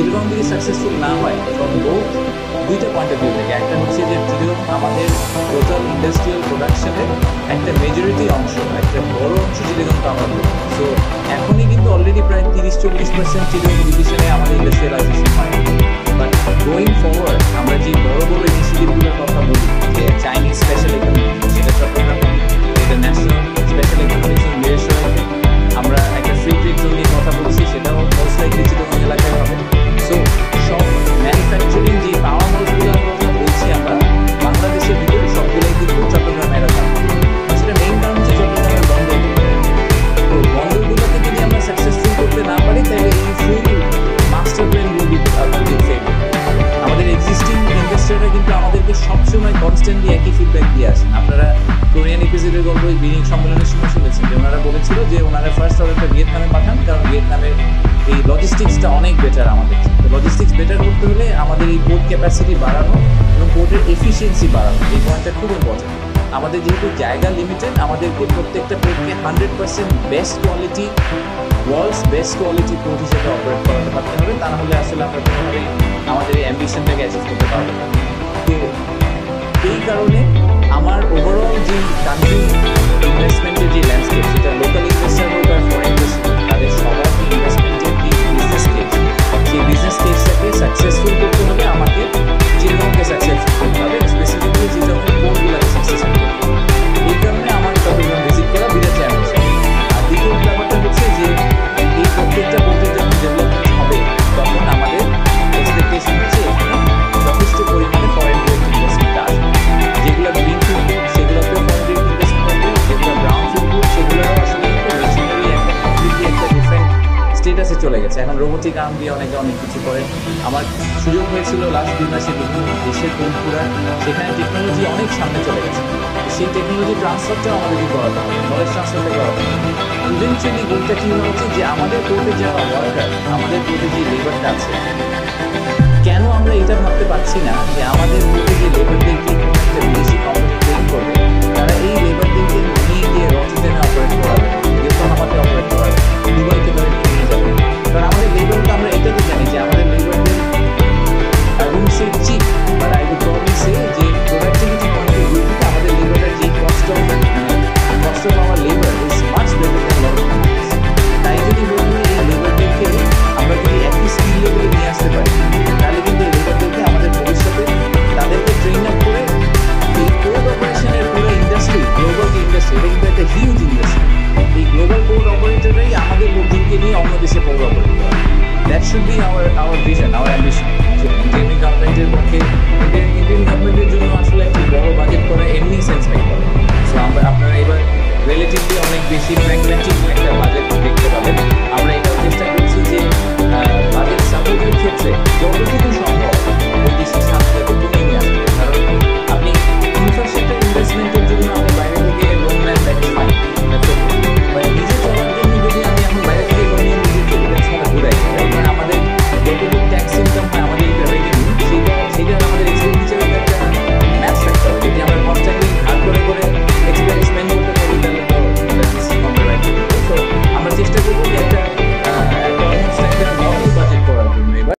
চিটাগং যদি সাকসেসফুল না হয় ফ্রম বোথ দুইটা পয়েন্ট অফ ভিউ থেকে, একটা হচ্ছে যে চিটাগং আমাদের টোটাল ইন্ডাস্ট্রিয়াল প্রোডাকশনের একটা মেজরিটি অংশ, একটা বড় অংশ চিটাগংকে আমরা করি। সো এখনই কিন্তু অলরেডি প্রায় 30-40% চিটাগং ডিভিশনে আমাদের ইন্ডাস্ট্রিয়ালাইজেশন হয়। বাট গোয়িং ফরওয়ার্ড আমরা যে বড় বড় ইনিশিয়েটিভগুলোর কথা বলি, যে চাইনিজ স্পেশাল ইকোনমি সেটা চট্টগ্রামে, ইন্টারন্যাশনাল স্পেশাল ইকোনমিক্স মিরেশরাইতে, আমরা একটা ফ্রি ট্রেড জোন নিয়ে কথা বলছি, সেটাও মোস্ট লাইকলি চিটাগং এলাকায় হবে। সো সব ম্যানুফ্যাকচারিং যে পাওয়ার হাউসগুলোর কথা বলছি আমরা বাংলাদেশের ভিতরে সবগুলোই কিন্তু চট্টগ্রামে এলাকা। সেটা মেইন কারণ হচ্ছে চট্টগ্রামের বন্দরগুলো। তো বন্দরগুলোকে যদি আমরা সাকসেসফুল করতে না পারি তাহলে এই ফুল master plan will be fail. আমাদের এক্সিস্টিং ইনভেস্টররা কিন্তু আমাদেরকে সবসময় কনস্ট্যান্টলি একই ফিডব্যাক দিয়ে আসেন। আপনারা কোরিয়ান ইপিজেডের গল্প ওই বিনিয়োগ সম্মেলনের সময় শুনেছেন যে ওনারা বলেছিল যে ওনারা ফার্স্ট অর্ডারটা ভিয়েতনামে পাঠান, কারণ ভিয়েতনামের এই লজিস্টিক্সটা অনেক বেটার আমাদের। তো লজিস্টিক্স বেটার করতে হলে আমাদের এই পোর্ট ক্যাপাসিটি বাড়ানো এবং পোর্টের এফিসিয়েন্সি বাড়ানো, এই পয়েন্টটা খুব ইম্পর্টেন্ট। আমাদের যেহেতু জায়গা লিমিটেড, আমাদেরকে প্রত্যেকটা পোর্টকে 100% best quality, world's best quality port হিসেবে অপারেট করাতে পারতে হবে। তা না হলে আসলে আমরা কোনোভাবেই আমাদের এই অ্যাম্বিশনটাকে অ্যাচিভ করতে পারবো না। তো এই কারণে আমার ওভারঅল যে কান্ট্রি ইনভেস্টমেন্টের যে ল্যান্ডস্কেপ, সেটা লোকাল ইনভেস্টার হোক আর ফরেন ইনভেস্টার, তাদের সবার ইনভেস্টমেন্টের যে বিজনেস কেস, সেই বিজনেস কেসটাকে সাকসেসফুল করতে হলে আমাকে চিটাগংকে সাকসেসফুল করতে হবে, স্পেসিফিকলি চিটাগংয়ের পোর্টগুলোকে সাকসেসফুল করতে হবে। এই কারণে আমার চট্টগ্রাম ভিজিট করা বিরাট চ্যালেঞ্জ। আর দ্বিতীয় ব্যাপারটা হচ্ছে যে এই প্রত্যেকটা পোর্টের যখন ডেভেলপমেন্ট হবে তখন আমাদের এক্সপেকটেশন হচ্ছে এখানে যথেষ্ট পরিমাণে ফরেন ডিরেক্ট ইনভেস্টমেন্ট আসবে। যেগুলো গ্রিনফিল্ড পোর্ট সেগুলোতেও ফরেন ডিরেক্ট ইনভেস্টমেন্ট আসবে, যেগুলো ব্রাউনফিল্ড পোর্ট সেগুলোও আসলে মেশিনারি একটা কমপ্লিটলি একটা ডিফারেন্ট স্টেটাসে চলে গেছে। এখন রোবোটিক আর্ম দিয়ে অনেকে অনেক কিছু করে। আমার সুযোগ হয়েছিল লাস্ট 2 মাসে বিভিন্ন দেশের পোর্ট ঘোরার, সেখানে টেকনোলজি অনেক সামনে চলে গেছে। সেই টেকনোলজি ট্রান্সফারটাও আমাদেরকে করাতে হবে, নলেজ ট্রান্সফারটা করাতে হবে। ইভেনচুয়ালি গোলটা কী হওয়া উচিত যে আমাদের পোর্টে যাওয়া ওয়ার্কার, আমাদের পোর্টে যে লেবারটা আছে, কেন আমরা এটা ভাবতে পারছি না যে আমাদের পোর্টে যে লেবারদেরকে কোনো একটা বিদেশি কোম্পানি ট্রেন করবে, তারা এই লেবারদেরকে নিয়ে গিয়ে রটেনে অপারেট করাবে, ইয়োকোহামাতে অপারেট করাবে, দুবাইতে তাদের নিয়ে যাবে। কারণ আমাদের লেবারকে আমরা এটা তো জানি যে আমাদের লেবারদের I wouldn't say cheap, but I would probably say যে productivity point of view থেকে আমাদের লেবারটার যে cost of our labor is much better than a lot of countries. তাই যদি বলি এই লেবারদেরকে আমরা যদি একই স্কিল লেভেলে নিয়ে আসতে পারি, তাহলে কিন্তু এই লেবারদেরকে আমাদের ভবিষ্যতে তাদেরকে ট্রেন আপ করে এই পোর্ট অপারেশনের পুরো ইন্ডাস্ট্রি, গ্লোবাল যে ইন্ডাস্ট্রি, এটা কিন্তু একটা হিউজ ইন্ডাস্ট্রি। এই গ্লোবাল পোর্ট অপারেটররাই আমাদের লোকজনকে নিয়ে অন্য দেশে পোর্ট অপারেট করা। That should be our vision, our ambition. Indian গভর্নমেন্টের পক্ষে, ইন্ডিয়ান গভর্নমেন্টের জন্য আসলে একটু বড় বাজেট করা এমনি সেন্স মেক করে। সো আপনারা এবার রিলেটিভলি অনেক বেশি প্র্যাগম্যাটিক একটা